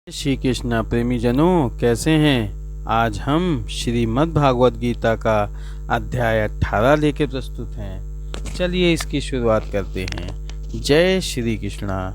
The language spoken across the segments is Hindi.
श्री कृष्णा प्रेमी जनों, कैसे हैं। आज हम श्रीमद् भागवत गीता का अध्याय 18 लेकर प्रस्तुत हैं। चलिए इसकी शुरुआत करते हैं। जय श्री कृष्णा।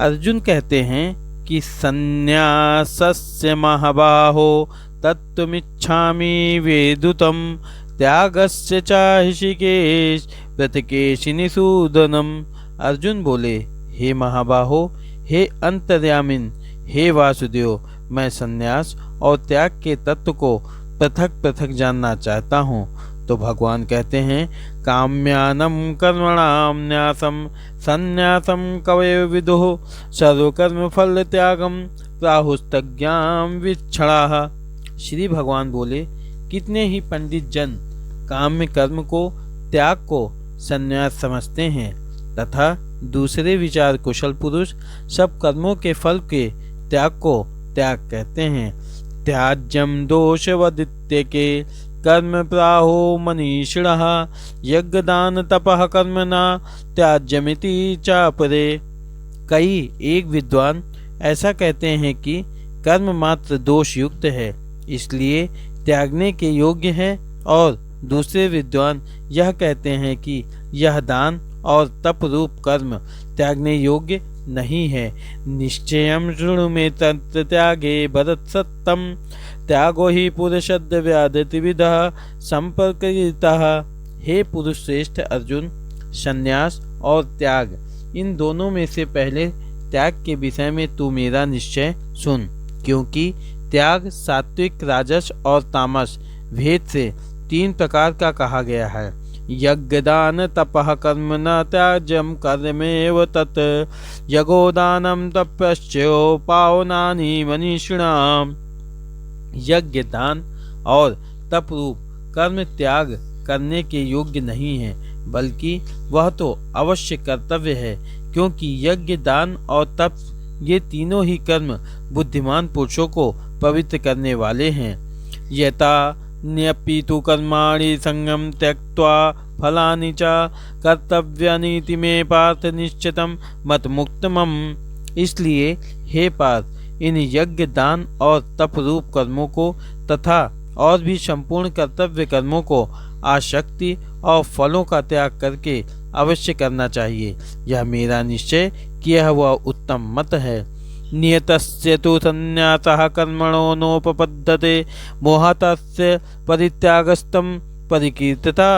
अर्जुन कहते हैं कि संन्यासस्य महाबाहो तत्त्वमिच्छामि वेदुतम त्यागस्य च ऋषिकेश प्रतिकेशिनिसूदनम। अर्जुन बोले, हे महाबाहो, हे अंतर्यामिन, हे वासुदेव, मैं संन्यास और त्याग के तत्व को पृथक पृथक जानना चाहता हूँ। तो भगवान कहते हैं, काम्यानम कर्मणाम न्यासम संन्यासम कवयो विदुः सर्वकर्म फल त्यागम प्राहुस्तज्ञाम विच्छणाः। श्री भगवान बोले, कितने ही पंडित जन काम्य कर्म को त्याग को संन्यास समझते हैं तथा दूसरे विचार कुशल पुरुष सब कर्मों के फल के त्याग को त्याग कहते हैं। त्याज्यम दोषवदित्य के कर्म प्राहो मनीषिणः यज्ञदान तपः कर्मणा त्याज्यमिति चापरे। कई एक विद्वान ऐसा कहते हैं कि कर्म मात्र दोष युक्त है, इसलिए त्यागने के योग्य है, और दूसरे विद्वान यह कहते हैं कि यह दान और तप रूप कर्म त्यागने योग्य नहीं है। निश्चयं शृणु मे तत्र त्यागे भरत सत्तम त्यागो ही पुरुषद व्याधिविधः संपर्कितः। हे पुरुष श्रेष्ठ अर्जुन, संन्यास और त्याग इन दोनों में से पहले त्याग के विषय में तू मेरा निश्चय सुन, क्योंकि त्याग सात्विक, राजस और तामस भेद से 3 प्रकार का कहा गया है। यज्ञदान तपः कर्म न त्याज्यम कर्मेव तत् यज्ञोदानम तपश्चोपावनानि मनीषिणाम्। यज्ञ, दान और तप रूप कर्म त्याग करने के योग्य नहीं है, बल्कि वह तो अवश्य कर्तव्य है, क्योंकि यज्ञ, दान और तप ये तीनों ही कर्म बुद्धिमान पुरुषों को पवित्र करने वाले हैं। यथा न्यपितु कर्माणि संगम त्यक्त्वा फलानि च कर्तव्यानीति में पार्थ निश्चितम मत मुक्तमम। इसलिए हे पार्थ, इन यज्ञ, दान और तप रूप कर्मों को तथा और भी संपूर्ण कर्तव्य कर्मों को आसक्ति और फलों का त्याग करके अवश्य करना चाहिए। यह मेरा निश्चय किया हुआ उत्तम मत है। नियतस्य तु संन्यासः कर्मणो नोपपद्यते मोहतस्य परित्यागस्तम परिकीर्तता।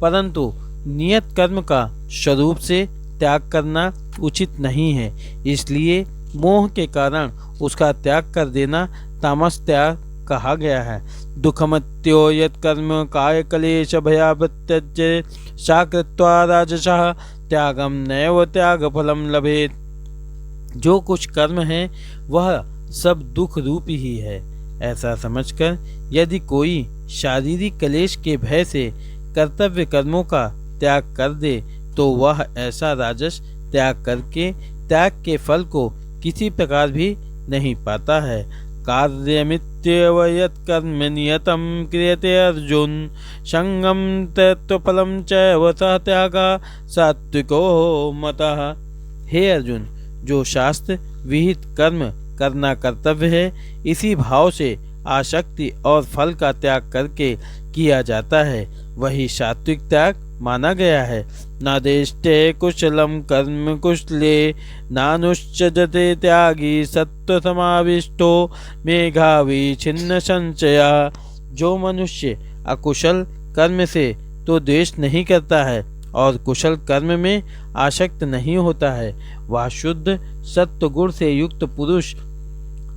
परंतु नियत कर्म का स्वरूप से त्याग करना उचित नहीं है, इसलिए मोह के कारण उसका त्याग कर देना तामस त्याग कहा गया है। दुखमत्यो यत् कर्म काय क्लेश भयावत्यज्य साकृत्वा राजसः त्यागम नैव त्याग फलम लभेत। जो कुछ कर्म है वह सब दुख रूप ही है, ऐसा समझकर यदि कोई शारीरिक क्लेश के भय से कर्तव्य कर्मों का त्याग कर दे तो वह ऐसा राजस त्याग करके त्याग के फल को किसी प्रकार भी नहीं पाता है। कार्यमित्येव यत् कर्म नियतं क्रियते अर्जुन संगम तत्फलं चैव सः त्यागः सात्विको मतः। हे अर्जुन, जो शास्त्र विहित कर्म करना कर्तव्य है, इसी भाव से आसक्ति और फल का त्याग करके किया जाता है, वही सात्विक त्याग माना गया है। नादेष्टे कुशलम कर्म कुशले नानुश्चजते त्यागी सत्व समाविष्टो मेघावी छिन्न संचया। जो मनुष्य अकुशल कर्म से तो द्वेष नहीं करता है और कुशल कर्म में आसक्त नहीं होता है, वह शुद्ध सत्व गुण से युक्त पुरुष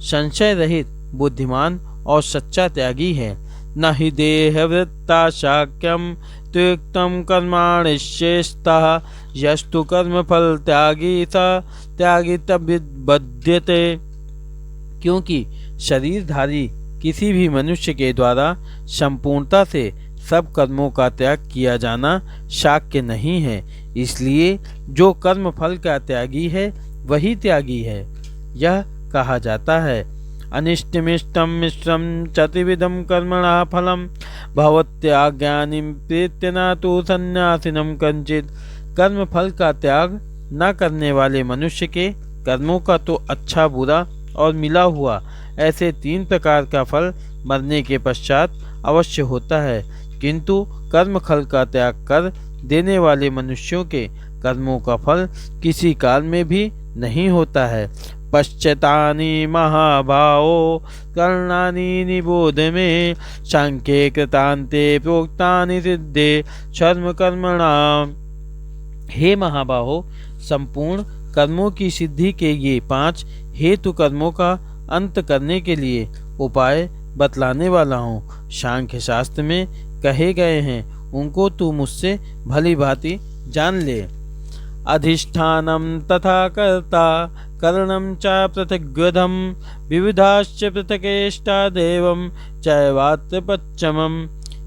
संशय रहित बुद्धिमान और सच्चा त्यागी है। न हि देहवृत्ता शाक्यम त्युक्तम कर्माणि शेषतः यस्तु कर्म फल त्यागी सा त्यागी तद्बध्यते। क्योंकि शरीरधारी किसी भी मनुष्य के द्वारा संपूर्णता से सब कर्मों का त्याग किया जाना शाक्य नहीं है, इसलिए जो कर्म फल का त्यागी है वही त्यागी है। यह कहा जाता है, अनिष्टमिष्टम मिश्रम चतुर्विधम कर्मणः फलम भवत्याज्ञानिं प्रीत्य न तु सन्यासिनं कंचित। कर्म फल का त्याग न करने वाले मनुष्य के कर्मों का तो अच्छा बुरा और मिला हुआ ऐसे 3 प्रकार का फल मरने के पश्चात अवश्य होता है, किंतु कर्म फल का त्याग कर देने वाले मनुष्यों के कर्मों का फल किसी काल में भी नहीं होता है। पश्चातानि महाभावो कर्णानि निबोध में सांख्ये कृतान्ते प्रोक्तानि सिद्धे कर्म कर्मणाम। हे महाबाहो, संपूर्ण कर्मों की सिद्धि के ये 5 हेतु कर्मों का अंत करने के लिए उपाय बतलाने वाला हूँ। सांख्य शास्त्र में कहे गए हैं, उनको तू मुझसे भली भांति जान ले। अधिष्ठानम तथा कर्ता करणम च पृथग्विधम विविधाश्च पृथकेष्टा देवम चैवात्र पच्चमम।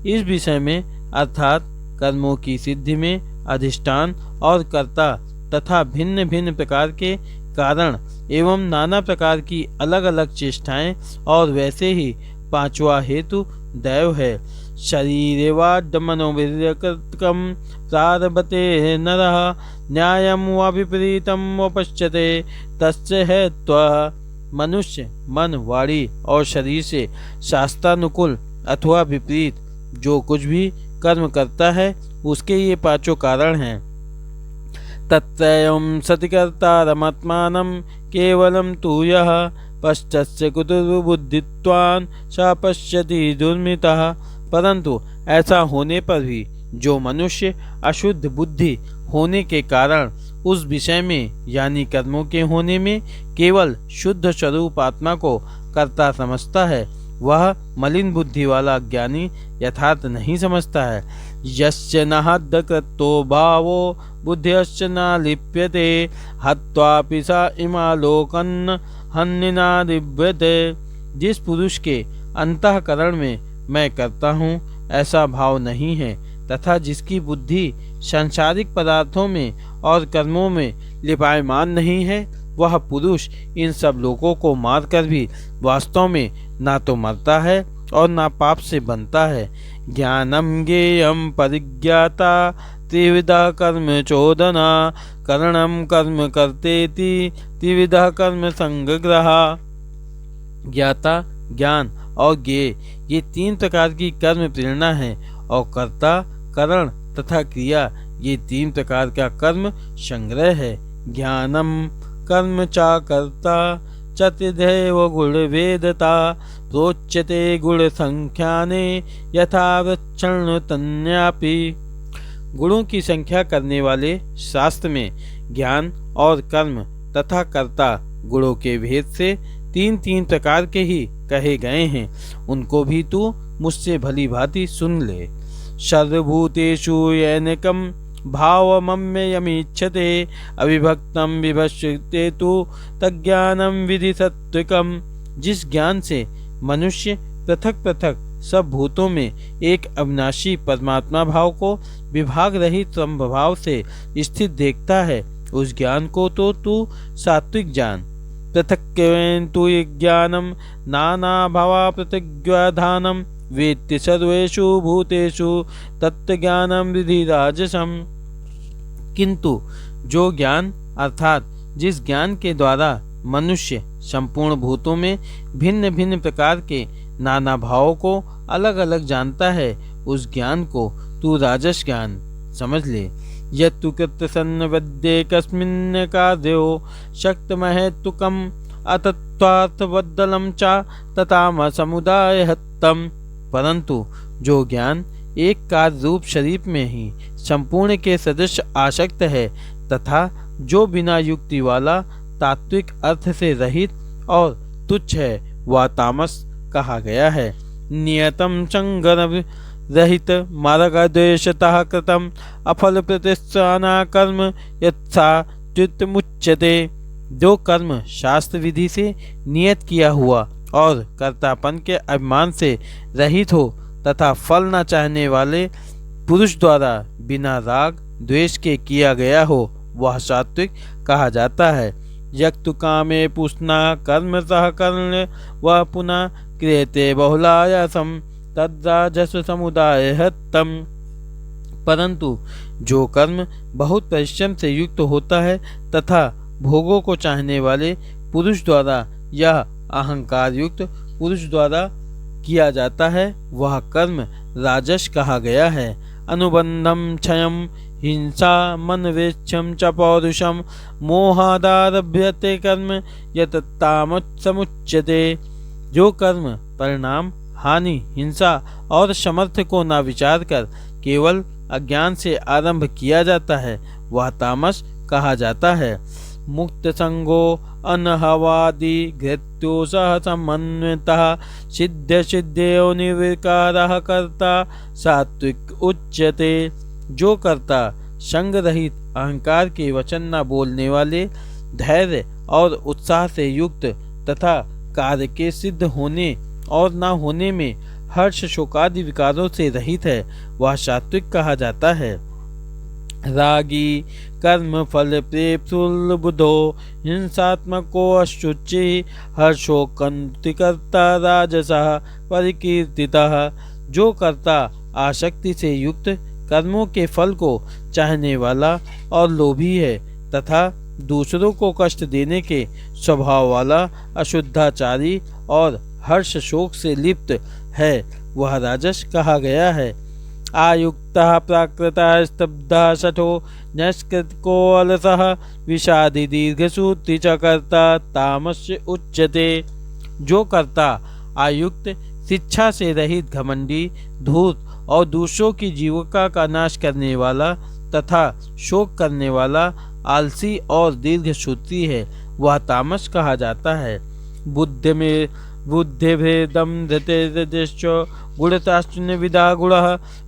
इस विषय में अर्थात कर्मों की सिद्धि में अधिष्ठान और कर्ता तथा भिन्न भिन्न प्रकार के कारण एवं नाना प्रकार की अलग अलग चेष्टाएं और वैसे ही 5वां हेतु दैव है। शरीरेवाड मनोवीर्यकृतकम प्रारभते नरः न्यायम व विपरीतम व पश्यते तस्य है त्वः। मनुष्य मन, वाणी और शरीर से शास्त्रानुकूल अथवा विपरीत जो कुछ भी कर्म करता है उसके ये 5 कारण हैं। तत्रयं सति कर्तारमात्मानं केवलं तु यः पश्चस्य कुतुर्बुद्धित्वान् स पश्यति दुर्मितः। परंतु ऐसा होने पर भी जो मनुष्य अशुद्ध बुद्धि होने के कारण उस विषय में यानी कर्मों के होने में केवल शुद्ध स्वरूप आत्मा को कर्ता समझता है, वह मलिन बुद्धि वाला ज्ञानी यथार्थ नहीं समझता है। यस्य न हद्कृतो भावो बुद्ध्यश्च न लिप्यते हत्वापि स इमालोकन् हन्निना दिव्यते। जिस पुरुष के अंतःकरण में मैं करता हूँ ऐसा भाव नहीं है तथा जिसकी बुद्धि सांसारिक पदार्थों में और कर्मों में लिपायमान नहीं है, वह पुरुष इन सब लोगों को मारकर भी वास्तव में ना तो मरता है और ना पाप से बनता है। ज्ञानम ज्ञेयम परिज्ञाता त्रिविधा कर्म चोदना करणम कर्म करतेति त्रिविधा कर्म संग्रहा। ज्ञाता, ज्ञान और ज्ञेय ये 3 प्रकार की कर्म प्रेरणा है और कर्ता, करण तथा क्रिया ये 3 प्रकार का कर्म संग्रह है। ज्ञानम कर्म चा कर्ता चतुर्धैव गुण वेदता प्रोच्यते गुण संख्याने यथा वृक्षण तन्यापि। गुणों की संख्या करने वाले शास्त्र में ज्ञान और कर्म तथा कर्ता गुणों के भेद से 3 प्रकार के ही कहे गए हैं, उनको भी तू मुझसे भली भांति सुन ले। सर्वभूतेषु येनकम भावमम्ययमीक्षते अविभक्तम विभक्ते तु तज्ज्ञानम विधि सत्विकम। जिस ज्ञान से मनुष्य पृथक पृथक सब भूतों में एक अविनाशी परमात्मा भाव को विभाग रहित संभाव से स्थित देखता है, उस ज्ञान को तो तू सात्विक जान। पृथक् तु ज्ञानम नाना भावा पृथग्व्याधानम वेत्ति सर्वेषु भूतेषु तत्ज्ञानम विधि राजसम। किंतु जो ज्ञान अर्थात जिस ज्ञान के द्वारा मनुष्य संपूर्ण भूतों में भिन्न भिन्न प्रकार के नाना भावों को अलग अलग जानता है, उस ज्ञान को तू राजस ज्ञान समझ ले। यत्तु कृतसन्न वद्ये कस्मिन् कार्यो शक्तमहेतुकम् अतत्वार्थवद्दलं च तताम समुदायहत्तम। परंतु जो ज्ञान एक कार्य रूप शरीर में ही संपूर्ण के सदृश आसक्त है तथा जो बिना युक्ति वाला तात्विक अर्थ से रहित और तुच्छ है, वह तामस कहा गया है। नियतम संगम रहित मार्गद्वेषतः कृतम अफल प्रतिष्ठाना कर्म यत्सा चित्तमुच्यते। जो कर्म शास्त्र विधि से नियत किया हुआ और कर्तापन के अभिमान से रहित हो तथा फल न चाहने वाले पुरुष द्वारा बिना राग द्वेष के किया गया हो, वह सात्विक कहा जाता है। यक्तु कामे पुष्णा कर्म सह कर्ण वह पुनः क्रियते बहुलायासम तद्राजस समुदाय तम। परंतु जो कर्म बहुत परिश्रम से युक्त होता है तथा भोगों को चाहने वाले पुरुष द्वारा या अहंकार युक्त पुरुष द्वारा किया जाता है वह कर्म राजस कहा गया है। अनुबंधम क्षयम हिंसा मनवेक्षम च पौरुषम मोहादारभ्यते कर्म यत तामसमुच्यते। जो कर्म परिणाम हानि हिंसा और समर्थ को ना विचार कर केवल अज्ञान से आरंभ किया जाता है वह तामस कहा जाता है। मुक्त संगो अनहवादि घृत्यो सह समन्वितः सिद्ध सिद्धयो निर्विकारः कर्ता सात्विक उच्यते। जो कर्ता संग रहित अहंकार के वचन न बोलने वाले धैर्य और उत्साह से युक्त तथा कार्य के सिद्ध होने और न होने में हर्ष शोकादि विकारों से रहित है वह सात्विक कहा जाता है। रागी कर्म फल प्रेप्सुल बुधो हिंसात्मको अशुचि हर्षोकंतिकर्ता राजसः परिकीर्तितः। जो कर्ता आसक्ति से युक्त कर्मों के फल को चाहने वाला और लोभी है तथा दूसरों को कष्ट देने के स्वभाव वाला अशुद्धाचारी और हर्ष शोक से लिप्त है वह राजस कहा गया है। आयुक्तः प्राकृतः स्तब्धः शठो नैष्कृतिको अलसः विषादी दीर्घसूत्री च कर्ता तामस्य उच्यते। जो कर्ता आयुक्त शिक्षा से रहित घमंडी धूर्त और दूसरों की जीविका का नाश करने वाला तथा शोक करने वाला आलसी और दीर्घसूत्री है वह तामस कहा जाता है। बुद्धि में बुद्धिभेदम धृतेश्च गुणताश्चन्य विदा गुण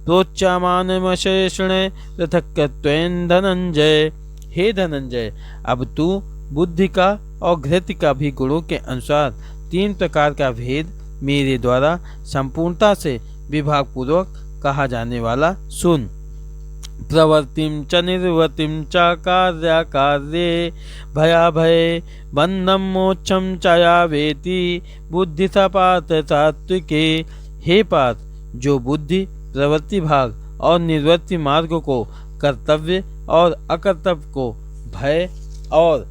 प्रोच्यमानमशेषण पृथक्त्वेन धनंजय। हे धनंजय, अब तू बुद्धि का और घृत का भी गुणों के अनुसार 3 प्रकार का भेद मेरे द्वारा संपूर्णता से विभाग पूर्वक कहा जाने वाला सुन। प्रवृत्तिम च निर्वृत्तिम च कार्याकार्ये भयाभये बंधम मोक्षम चया वेति बुद्धि सपात सात्विके। हे पार्थ, जो बुद्धि प्रवृत्ति भाग और निर्वृत्ति मार्ग को कर्तव्य और अकर्तव्य को भय और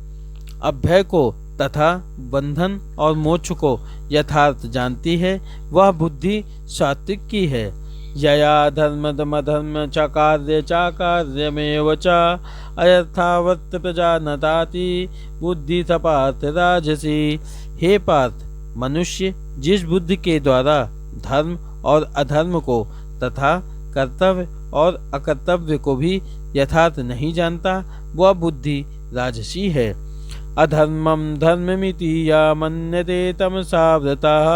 अभय को तथा बंधन और मोक्ष को यथार्थ जानती है वह बुद्धि सात्विक की है। यया धर्मदमधर्म च कार्य चाकार्यमेव च अयथावत् प्रजानताति बुद्धि सपात राजसी। हे पार्थ, मनुष्य जिस बुद्धि के द्वारा धर्म और अधर्म को तथा कर्तव्य और अकर्तव्य को भी यथार्थ नहीं जानता वह बुद्धि राजसी है। अधर्मम धर्ममिति या मन्यते तमसावृतः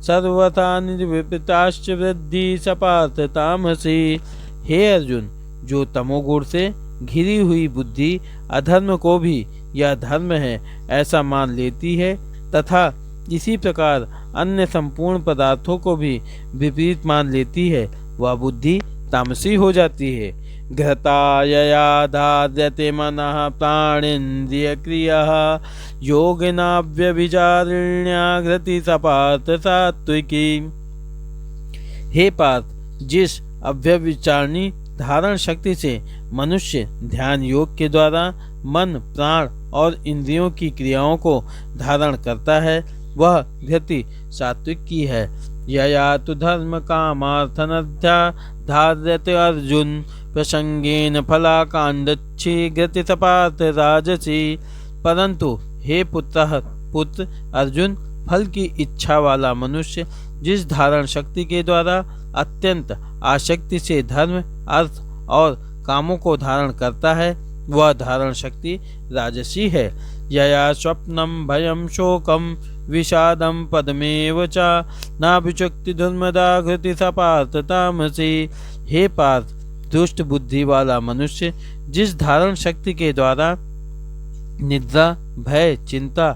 सर्वथा निर्विपताश्च वृद्धि सपार्थ तामसी। हे अर्जुन, जो तमोगुण से घिरी हुई बुद्धि अधर्म को भी यह धर्म है ऐसा मान लेती है तथा इसी प्रकार अन्य संपूर्ण पदार्थों को भी विपरीत मान लेती है वह बुद्धि तामसी हो जाती है। घृतायया धार्यते मनः प्राणेन्द्रिय क्रियः योगिनाव्यभिचारिण्या घृति सपार्थ सात्विकी। हे पार्थ, जिस अव्यभिचारिणी धारण शक्ति से मनुष्य ध्यान योग के द्वारा मन प्राण और इंद्रियों की क्रियाओं को धारण करता है वह घृति सात्विक की है। यया तु धर्म कामार्थनध्या धार्यते अर्जुन प्रसंगेन फलाकांडच्छी घृति सपार्थ राजसी। परंतु हे पुत्र अर्जुन, फल की इच्छा वाला मनुष्य जिस धारण शक्ति के द्वारा अत्यंत आसक्ति से धर्म अर्थ और कामों को धारण करता है वह धारण शक्ति राजसी है। यया स्वप्नम भयम शोकम विषादम पदमेव च नाभिचक्ति धर्मदा घृति सपार्थ तामसी। हे पार्थ, दुष्ट बुद्धि वाला मनुष्य जिस धारण शक्ति के द्वारा निद्रा भय चिंता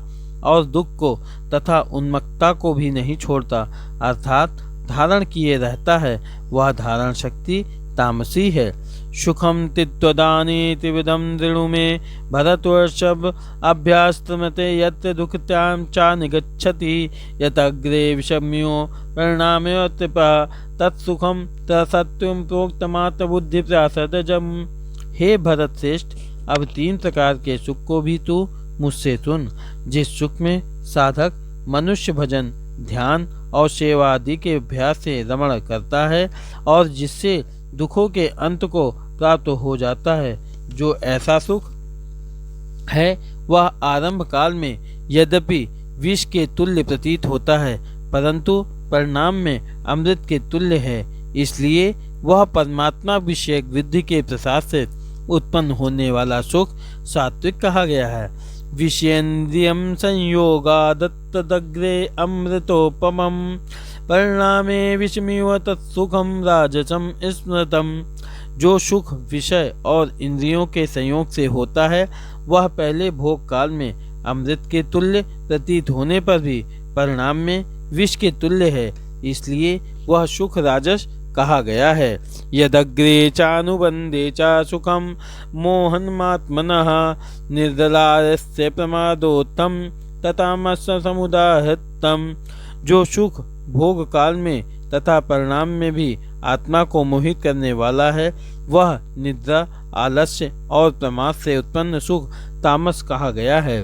और दुख को तथा उन्मत्तता को भी नहीं छोड़ता अर्थात धारण किए रहता है वह धारण शक्ति तामसी है। सुखम तित्वदानीति विदम दृणु में भरतवर्षभ अभ्यास्तमते यत्र दुःखत्यां च निगच्छति यतग्रे विषम्यो परिणामयोत्पः तत्सुखम तत्सत्यं प्रोक्तमात्र बुद्धि प्रसादजम्। हे भरत श्रेष्ठ, अब 3 प्रकार के सुख को भी तू मुझसे सुन। जिस सुख में साधक मनुष्य भजन, ध्यान और सेवा आदि के अभ्यास से रमण करता है और जिससे दुखों के अंत को प्राप्त हो जाता है, जो ऐसा सुख है वह आरंभ काल में यद्यपि विष के तुल्य प्रतीत होता है, परंतु परिणाम में अमृत के तुल्य है। इसलिए वह परमात्मा विषयक वृद्धि के प्रसाद से उत्पन्न होने वाला सुख सात्विक कहा गया है। विषयेन्द्रियम संयोगादत्तदग्रे अमृतोपमं परिणामे विषमिव तत्सुखम राजसम स्मृतम। जो सुख विषय और इंद्रियों के संयोग से होता है वह पहले भोग काल में अमृत के तुल्य प्रतीत होने पर भी परिणाम में विष के तुल्य है, इसलिए वह सुख राजस कहा गया है। यदग्रे चानुबंधे च सुखम मोहनमात्मनः निर्दलास्य प्रमादोत्तम ततामस समुदाहृतम। जो सुख भोग काल में तथा परिणाम में भी आत्मा को मोहित करने वाला है वह निद्रा, आलस्य और प्रमाद से उत्पन्न सुख तामस कहा गया है।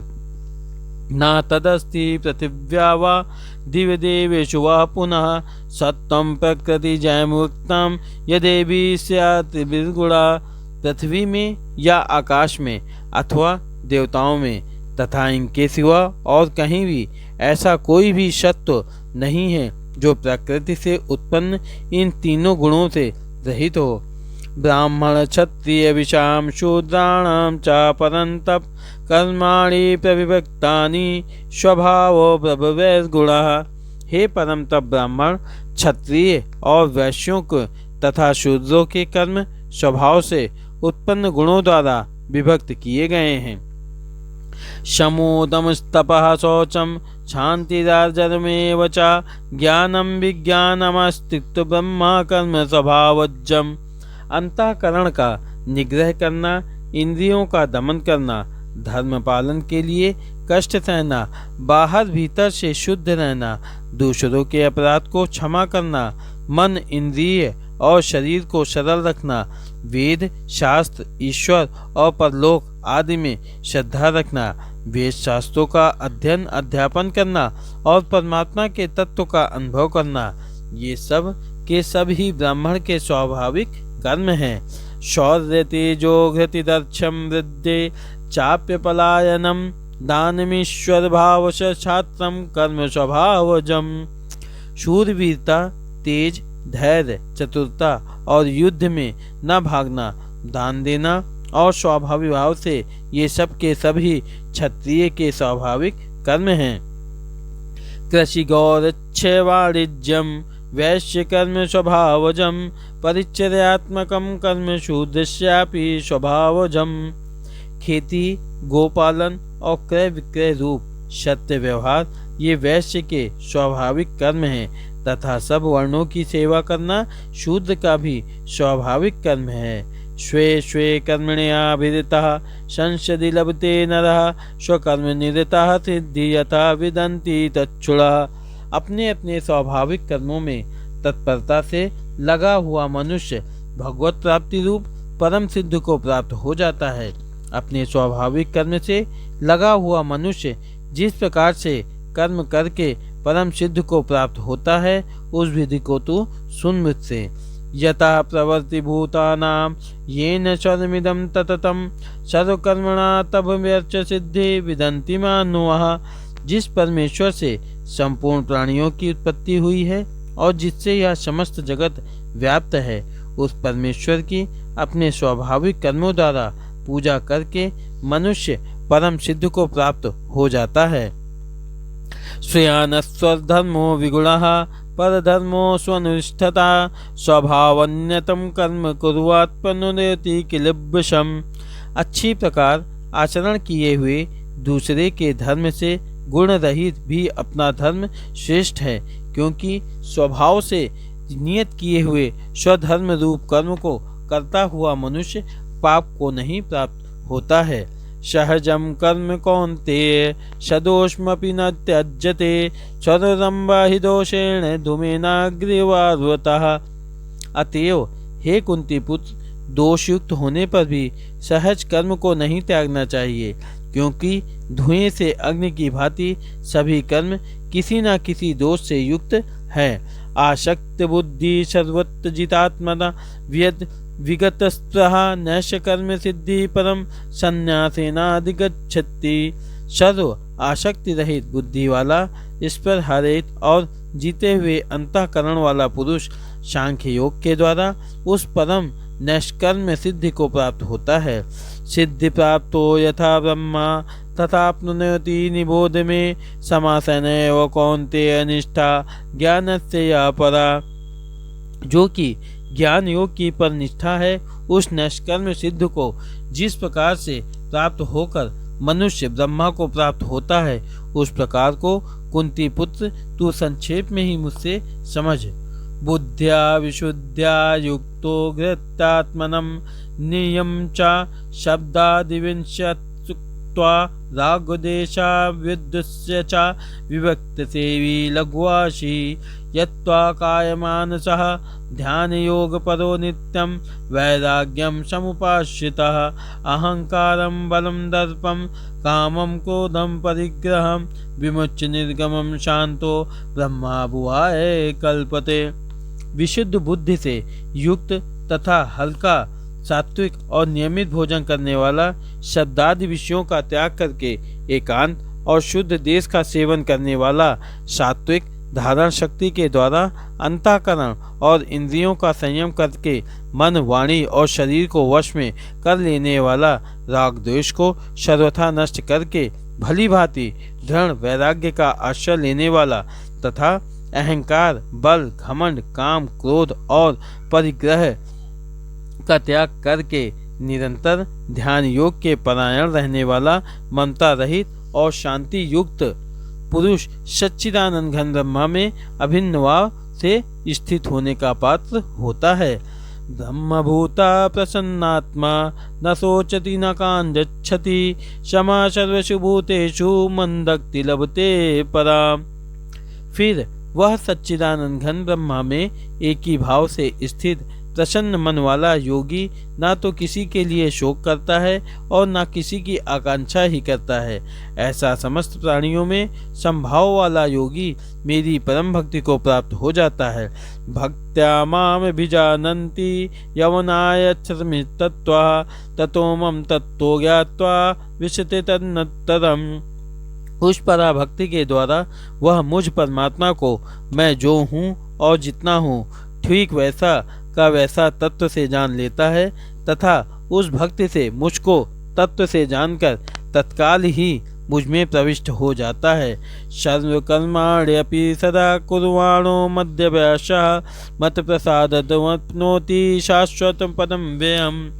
न तदस्ति पृथिव्या वा दिव्यदेवेषु वा पुनः सत्वं प्रकृति जयमुक्तम यदेवी स्यात् विगुणा। पृथ्वी में या आकाश में अथवा देवताओं में तथा इनके सिवा और कहीं भी ऐसा कोई भी सत्व नहीं है जो प्रकृति से उत्पन्न इन तीनों गुणों से रहित हो। ब्राह्मण क्षत्रिय विषाम शूद्राणाम च परंतप कर्माणि प्रविभक्तानि स्वभाव प्रभवेद गुणः। हे परम तप ब्राह्मण, क्षत्रिय और वैश्यों को तथा शूद्रों के कर्म स्वभाव से उत्पन्न गुणों द्वारा विभक्त किए गए हैं। शमोदम तपः शौचम शांतिरार्जवमेव च ज्ञानम विज्ञानमस्तित्व ब्रह्म कर्म स्वभावजम। अंतःकरण का निग्रह करना, इंद्रियों का दमन करना, धर्म पालन के लिए कष्ट सहना, बाहर भीतर से शुद्ध रहना, दूसरों के अपराध को क्षमा करना, मन, इंद्रिय और शरीर को सरल रखना, वेद, शास्त्र, ईश्वर और परलोक आदि में श्रद्धा रखना, वेद शास्त्रों का अध्ययन अध्यापन करना और परमात्मा के तत्व का अनुभव करना, ये सब के सब ही ब्राह्मण के स्वाभाविक कर्म हैं। शौर्य तेजो घृतिदर्क्षम वृद्धि चाप्य पलायनम दानमीश्वर भाव छात्रम कर्म स्वभावजम। शूरवीरता, तेज, धैर्य, चतुरता और युद्ध में न भागना, दान देना और स्वाभाविक भाव से ये सब के सभी क्षत्रिय के स्वाभाविक कर्म हैं। कृषि गौरक्ष्य वाणिज्यम वैश्य कर्म स्वभावजम परिचर्यात्मकम कर्म शूद्रस्यापि स्वभावजम। खेती, गोपालन और क्रय विक्रय रूप सत्य व्यवहार ये वैश्य के स्वाभाविक कर्म हैं तथा सब वर्णों की सेवा करना शूद्र का भी स्वाभाविक कर्म है। स्वे स्वे कर्मण्याभिरतः संसदि लभते नरः स्वकर्म निरतः सिद्धि यथा विदन्ति तच्छुणः। अपने अपने स्वाभाविक कर्मों में तत्परता से लगा हुआ मनुष्य भगवत प्राप्ति रूप परम सिद्ध को प्राप्त हो जाता है। अपने स्वाभाविक कर्म से लगा हुआ मनुष्य जिस प्रकार से कर्म करके परम सिद्ध को प्राप्त होता है उस विधि को तू सुन मुझसे। यथा प्रवर्ति भूतानाम येन स्वरमिदं तततम सर्वकर्मणा तब व्यर्च सिद्धि विदन्ति मानुवः। जिस परमेश्वर से संपूर्ण प्राणियों की उत्पत्ति हुई है और जिससे यह समस्त जगत व्याप्त है, उस परमेश्वर की अपने स्वाभाविक कर्मों द्वारा पूजा करके मनुष्य परम सिद्ध को प्राप्त हो जाता है। श्रेयान स्वधर्मो विगुणः परधर्मो स्वनिष्ठता स्वभावन्यतम कर्म कुर्वात्पनुरेति किलब्बशम। अच्छी प्रकार आचरण किए हुए दूसरे के धर्म से गुण रहित भी अपना धर्म श्रेष्ठ है, क्योंकि स्वभाव से नियत किए हुए स्वधर्म रूप कर्म को करता हुआ मनुष्य पाप को नहीं प्राप्त होता है। सहजम कर्म कौन्तेय सदोषमपि न त्यज्यते सर्वदम्बा हि दोषेण धूमेनाग्रिवार्वतः। अतएव हे कुंती पुत्र, दोषयुक्त होने पर भी सहज कर्म को नहीं त्यागना चाहिए, क्योंकि धुएं से अग्नि की भांति सभी कर्म किसी न किसी दोष से युक्त है। आशक्त बुद्धि सर्वत्र जितात्मना व्यद विगत स्पृहा नैश कर्म सिद्धि परम संन्यासेनाधिगच्छति। सर्व आसक्ति रहित बुद्धि वाला, स्पृहा रहित और जीते हुए अंतःकरण वाला पुरुष सांख्य योग के द्वारा उस परम नैष्कर्म सिद्धि को प्राप्त होता है। सिद्धि प्राप्तो यथा ब्रह्मा तथाप्नुनोति निबोध में समासनैव कौन्तेय निष्ठा ज्ञानस्य या परा। जो कि ज्ञान योग की पर निष्ठा है, उस नैष्कर्म सिद्ध को जिस प्रकार से प्राप्त होकर मनुष्य ब्रह्मा को प्राप्त होता है, उस प्रकार को कुंती पुत्र तू संक्षेप में ही मुझसे समझ। बुद्ध्या विशुद्ध्या युक्तो गृह्यात्मनं नियम च शब्दादिविंशत्वा रागदेशा विद्युस्य च विभक्त सेवी लघुवाशी यत्वा कायमानसः ध्यान योग परो नित्यं वैराग्यम समुपाश्रितः अहंकारं बलं दर्पं कामं क्रोधं परिग्रहं विमुच्य निर्गमं शांतो ब्रह्मा भुवाय कल्पते। विशुद्ध बुद्धि से युक्त तथा हल्का सात्विक और नियमित भोजन करने वाला, शब्दादि विषयों का त्याग करके एकांत और शुद्ध देश का सेवन करने वाला, सात्विक धारण शक्ति के द्वारा अंतःकरण और इंद्रियों का संयम करके मन वाणी और शरीर को वश में कर लेने वाला, राग द्वेष को सर्वथा नष्ट करके भली भांति दृढ़ वैराग्य का आश्रय लेने वाला तथा अहंकार बल घमंड काम क्रोध और परिग्रह का त्याग करके निरंतर ध्यान योग के परायण रहने वाला, ममता रहित और शांति युक्त पुरुष सच्चिदानंद घन ब्रह्मा में अभिन्न भाव से स्थित होने का पात्र होता है। ब्रह्मभूता प्रसन्नात्मा न सोचति न कांक्षति क्षमा सर्वसु भूतेषु मंदक्ति लभते परा। फिर वह सच्चिदानंद घन ब्रह्मा में एक ही भाव से स्थित प्रसन्न मन वाला योगी ना तो किसी के लिए शोक करता है और ना किसी की आकांक्षा ही करता है। ऐसा समस्त प्राणियों में संभाव वाला योगी मेरी परम भक्ति को प्राप्त हो जाता है। भक्त्या माम भिजानन्ति यवनायच्छमित्तत्वा ततो मम तत्तो ज्ञात्वा विशते तन्नत्तरम्। उस पराभक्ति के द्वारा वह मुझ परमात्मा को मैं जो हूँ और जितना हूँ ठीक वैसा का वैसा तत्व से जान लेता है तथा उस भक्ति से मुझको तत्व से जानकर तत्काल ही मुझ में प्रविष्ट हो जाता है। सर्वकर्माण्यपि सदा कुर्वाणो मध्यव्यासः मत प्रसादमप्नोति शाश्वत पदम व्ययम्।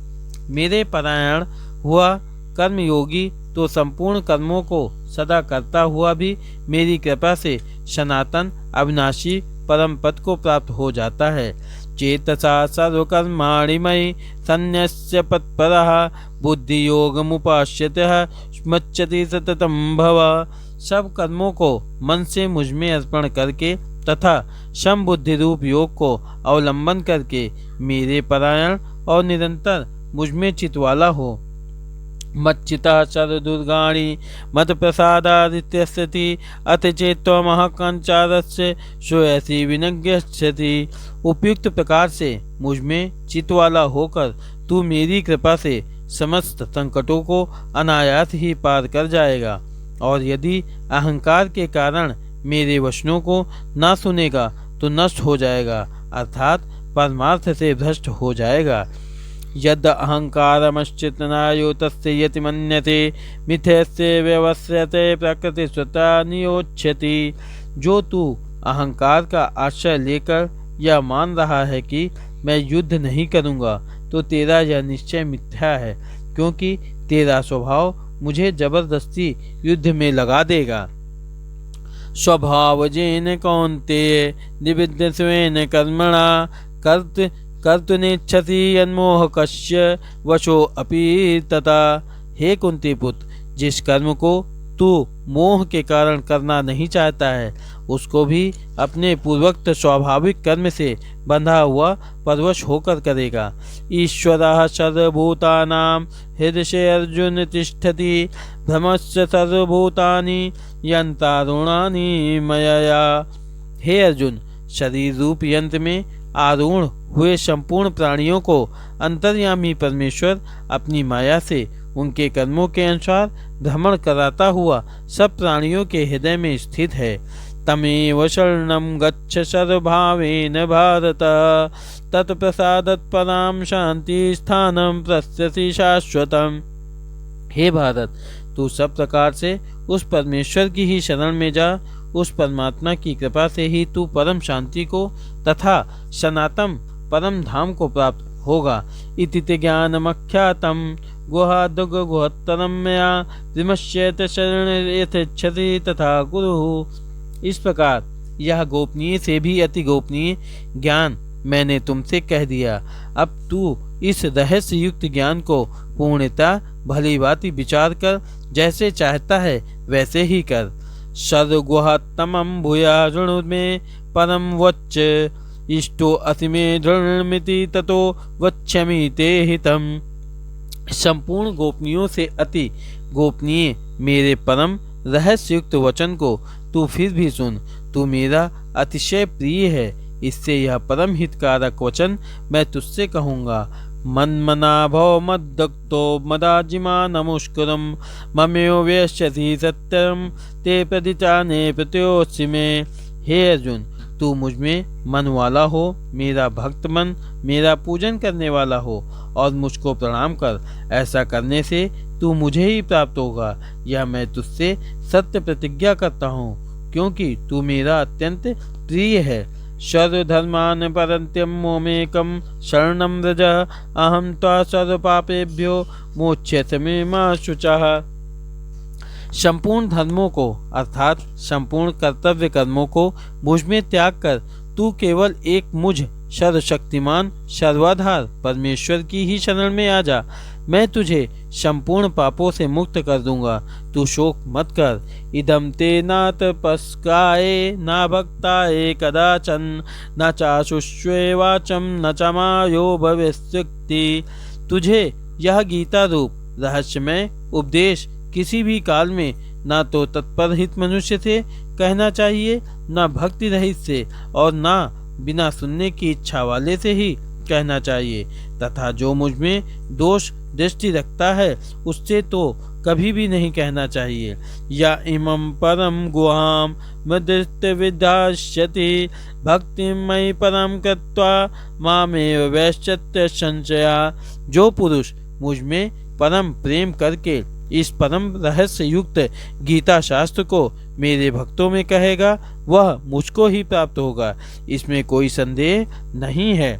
मेरे परायण हुआ कर्मयोगी तो संपूर्ण कर्मों को सदा करता हुआ भी मेरी कृपा से सनातन अविनाशी परम पद को प्राप्त हो जाता है। चेतसा सर्वकर्माणि मयि सन्न्यस्य पत्परः बुद्धि योगमुपाश्यतः स्मच्यति सततं भव। सब कर्मों को मन से मुझ में अर्पण करके तथा सम बुद्धि रूप योग को अवलंबन करके मेरे परायण और निरंतर मुझ में चितवाला हो। मच्चिता सर्वदुर्गाणि मत प्रसादादित्यस्ति अथ चेत्त्वमहंकारस्य श्रूयसि विनज्ञस्यति। उपयुक्त प्रकार से मुझ में चितवाला होकर तू मेरी कृपा से समस्त संकटों को अनायास ही पार कर जाएगा, और यदि अहंकार के कारण मेरे वचनों को ना सुनेगा तो नष्ट हो जाएगा, अर्थात परमार्थ से भ्रष्ट हो जाएगा। यद अहंकारमश्चितनायो तस्य यति मन्यते मिथ्यस्य व्यवस्यते प्रकृति स्वतः नियोच्यति। जो तू अहंकार का आश्रय लेकर यह मान रहा है कि मैं युद्ध नहीं करूँगा, तो तेरा यह निश्चय मिथ्या है, क्योंकि तेरा स्वभाव मुझे जबरदस्ती युद्ध में लगा देगा। स्वभावजेन कौन्तेय निविद्य स्वेन कर्मणा कर्तुनेच्छति यन्मोहकस्य वशो अपि तथा। हे कुंती पुत्र, जिस कर्म को तू मोह के कारण करना नहीं चाहता है, उसको भी अपने पूर्वोक्त स्वाभाविक कर्म से बंधा हुआ परवश होकर करेगा। ईश्वरः सर्वभूतानां हृदये अर्जुन तिष्ठति, भ्रमस्य सर्वभूतानि यंत्रारूणानि मयया। हे अर्जुन, शरीर रूप यंत्र में आरूढ़ हुए संपूर्ण प्राणियों को अंतर्यामी परमेश्वर अपनी माया से उनके कर्मों के अनुसार भ्रमण कराता हुआ सब प्राणियों के हृदय में स्थित है। तमेव शरणं गच्छ सर्वभावेन भारत, तत्प्रसादत् परां शांति स्थानं प्रस्यसि शाश्वतम्। हे भारत, तू सब प्रकार से उस परमेश्वर की ही शरण में जा। उस परमात्मा की कृपा से ही तू परम शांति को तथा सनातन परम धाम को प्राप्त होगा। इति ते ज्ञानमख्यातं गुहादुगुहत्तरं मया विमश्येत शरण यथेच्छति तथा कुरु। इस प्रकार यह गोपनीय से भी अति गोपनीय ज्ञान मैंने तुमसे कह दिया। अब तू इस रहस्य युक्त ज्ञान को पूर्णतः भली भांति विचार कर, जैसे चाहता है वैसे ही कर। सद्गुहत्तमं भूया शृणु मे परम वच्च, इष्टो असि मे दृढ़मिति ततो वक्ष्यामि ते हितम्। संपूर्ण गोपनीयों से अति गोपनीय मेरे परम रहस्ययुक्त वचन को तू फिर भी सुन। तू मेरा अतिशय प्रिय है, इससे यह परम हितकारक वचन मैं तुझसे कहूँगा। मन्मनाभव मद्दक्तो मदाजिमानमुष्करं, ममेव वेश्यसि सत्यं ते प्रदिचाने प्रत्योऽसि मे। हे अर्जुन, तू मुझ में मन वाला हो, मेरा भक्त मन, मेरा पूजन करने वाला हो और मुझको प्रणाम कर। ऐसा करने से तू मुझे ही प्राप्त होगा, यह मैं तुझसे सत्य प्रतिज्ञा करता हूँ, क्योंकि तू मेरा अत्यंत प्रिय है। सर्वधर्मान् परन्त्यं मेकं शरणं व्रज, अहं त्वा सर्वपापेभ्यो मोक्ष्यसे मा शुचः। संपूर्ण धर्मों को अर्थात संपूर्ण कर्तव्य कर्मों को मुझ में त्याग कर तू केवल एक मुझ सर्वशक्तिमान सर्वाधार परमेश्वर की ही शरण में आ जा। मैं तुझे संपूर्ण पापों से मुक्त कर दूंगा, तू शोक मत कर। इदं ते न तपस्काये न भक्ताये कदाचन, न चाशुष्वे वाचम न च मायो भविष्यति। तुझे यह गीता रूप रहस्यमय उपदेश किसी भी काल में न तो तत्पर हित मनुष्य से कहना चाहिए, न भक्ति रहित से और न बिना सुनने की इच्छा वाले से ही कहना चाहिए, तथा जो मुझ में दोष दृष्टि रखता है उससे तो कभी भी नहीं कहना चाहिए। या इमं परम गुहाम मदृष्ट विदास्यति, भक्ति मयि परम कृत्वा मामेव वैश्यत्य संशया। जो पुरुष मुझ में परम प्रेम करके इस परम रहस्य युक्त गीता शास्त्र को मेरे भक्तों में कहेगा, वह मुझको ही प्राप्त होगा, इसमें कोई संदेह नहीं है।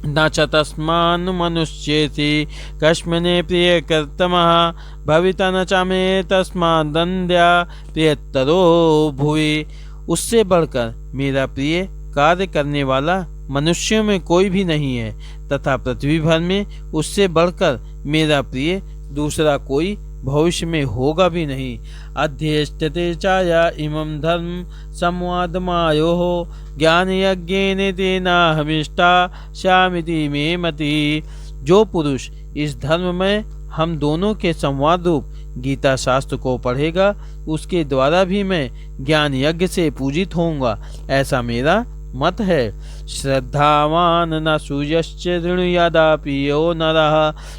न च तस्मान् मनुष्येति कस्मने प्रिय कर्तमः, भविता न च मे तस्मात् दन्द्या प्रियतरो भुवि। उससे बढ़कर मेरा प्रिय कार्य करने वाला मनुष्यों में कोई भी नहीं है, तथा पृथ्वी भर में उससे बढ़कर मेरा प्रिय दूसरा कोई भविष्य में होगा भी नहीं। अध्येष्टते चाया इमं धर्म संवादमायोः, ज्ञान यज्ञेन तेनाहमिष्टा श्यामिति मे मति। जो पुरुष इस धर्म में हम दोनों के संवाद रूप गीता शास्त्र को पढ़ेगा, उसके द्वारा भी मैं ज्ञान यज्ञ से पूजित होऊंगा, ऐसा मेरा मत है। श्रद्धावान न सूयश्च ऋणुयादापि यो नरः,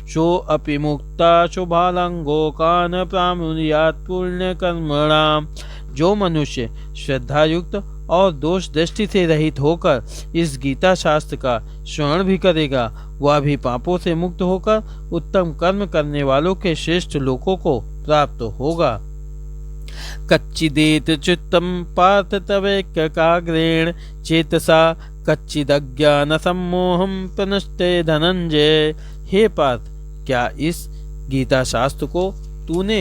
सो अपि मुक्ता शुभालंगोकान् प्रामुयात् पुण्यकर्मणाम्। जो मनुष्य श्रद्धायुक्त और दोष दृष्टि से रहित होकर इस गीता शास्त्र का श्रवण भी करेगा, वह भी पापों से मुक्त होकर उत्तम कर्म करने वालों के श्रेष्ठ लोकों को प्राप्त होगा। कच्चिदेत चित्तम पार्थ तवैक्यकाग्रेण चेतसा, कच्चिदज्ञान सम्मोहम प्रनष्टे धनंजय। हे पार्थ, क्या इस गीता शास्त्र को तूने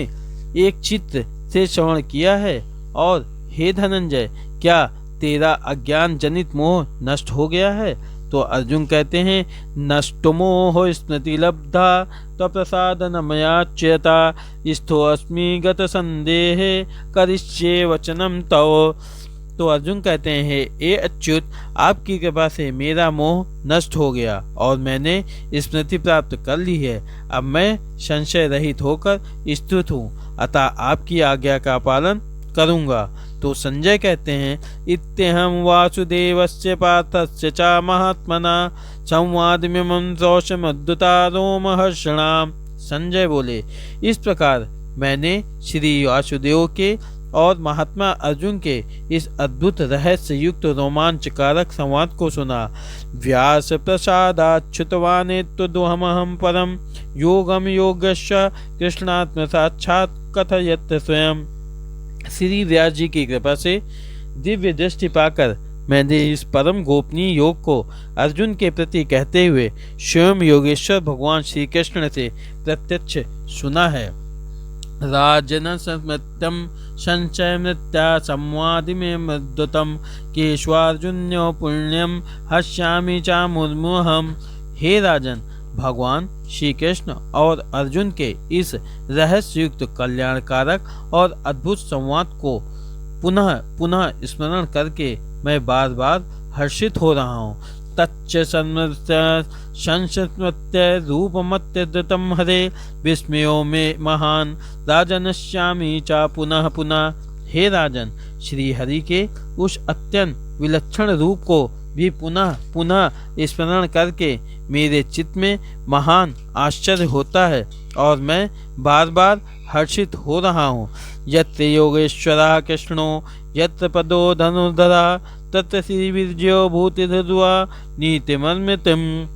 एक चित्त से श्रवण किया है? और हे धनंजय, क्या तेरा अज्ञान जनित मोह नष्ट हो गया है? तो अर्जुन कहते हैं नष्टमोह स्मृति लब्धा तो प्रसादन मयाच्यता स्थो अस्मि गत संदेहे करिष्ये वचनम तव। तो अर्जुन कहते हैं हे अच्युत, आपकी कृपा से मेरा मोह नष्ट हो गया और मैंने स्मृति प्राप्त कर ली है। अब मैं संशय रहित होकर स्थित हूँ, अतः आपकी आज्ञा का पालन करूँगा। तो संजय कहते हैं इत्यहं वासुदेवस्य पार्थस्य च महात्मना संवादमिमं सौषमद्भुता रोमहर्षणाम। संजय बोले, इस प्रकार मैंने श्री वासुदेव के और महात्मा अर्जुन के इस अद्भुत रहस्य युक्त रोमांचकारक संवाद को सुना। व्यास प्रसादाच्युतवानेत्तदोहमहं परम योगम योगस्य कृष्णात्म साक्षात् कथयत स्वयं। श्री व्यास जी की कृपा से दिव्य दृष्टि पाकर मैंने इस परम गोपनीय योग को अर्जुन के प्रति कहते हुए स्वयं योगेश्वर भगवान श्री कृष्ण से प्रत्यक्ष सुना है। राजन स्मृत्यम संचय मृत्या संवादि में मद्युतम केशवार्जुन्यो पुण्यम हस्यामि चा मुर्मुहम। हे राजन, भगवान श्री कृष्ण और अर्जुन के इस रहस्ययुक्त कल्याणकारक और अद्भुत संवाद को पुनः पुनः स्मरण करके मैं बार बार हर्षित हो रहा हूँ। तच्च संस्मृत्य रूपमत्यद्भुतं हरे विस्मयो में महान राजनश्यामी चा पुनः पुनः। हे राजन, श्री हरि के उस अत्यंत विलक्षण रूप को भी पुनः पुनः स्मरण करके मेरे चित्त में महान आश्चर्य होता है और मैं बार बार हर्षित हो रहा हूँ। यत्र योगेश्वरः कृष्णो यत्र पदो धनुर्धरा तत्र श्री विजयो भूतिर्ध्रुवा नीतिमन्वितम्।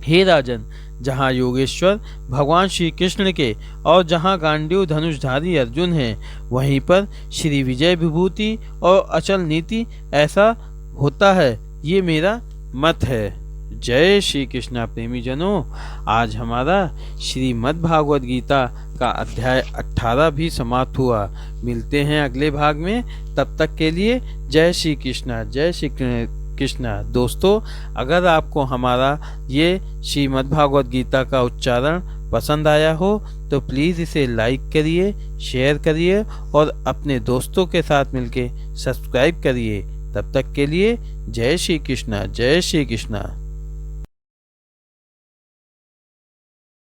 हे राजन, जहाँ योगेश्वर भगवान श्री कृष्ण के और जहाँ गांडीव धनुषधारी अर्जुन है, वहीं पर श्री विजय विभूति और अचल नीति ऐसा होता है, ये मेरा मत है। जय श्री कृष्ण प्रेमी जनों, आज हमारा श्रीमद् भागवत गीता का अध्याय 18 भी समाप्त हुआ। मिलते हैं अगले भाग में, तब तक के लिए जय श्री कृष्ण, जय श्री कृष्ण। दोस्तों, अगर आपको हमारा ये श्रीमद् भागवत गीता का उच्चारण पसंद आया हो तो प्लीज़ इसे लाइक करिए, शेयर करिए और अपने दोस्तों के साथ मिलके सब्सक्राइब करिए। तब तक के लिए जय श्री कृष्ण, जय श्री कृष्ण।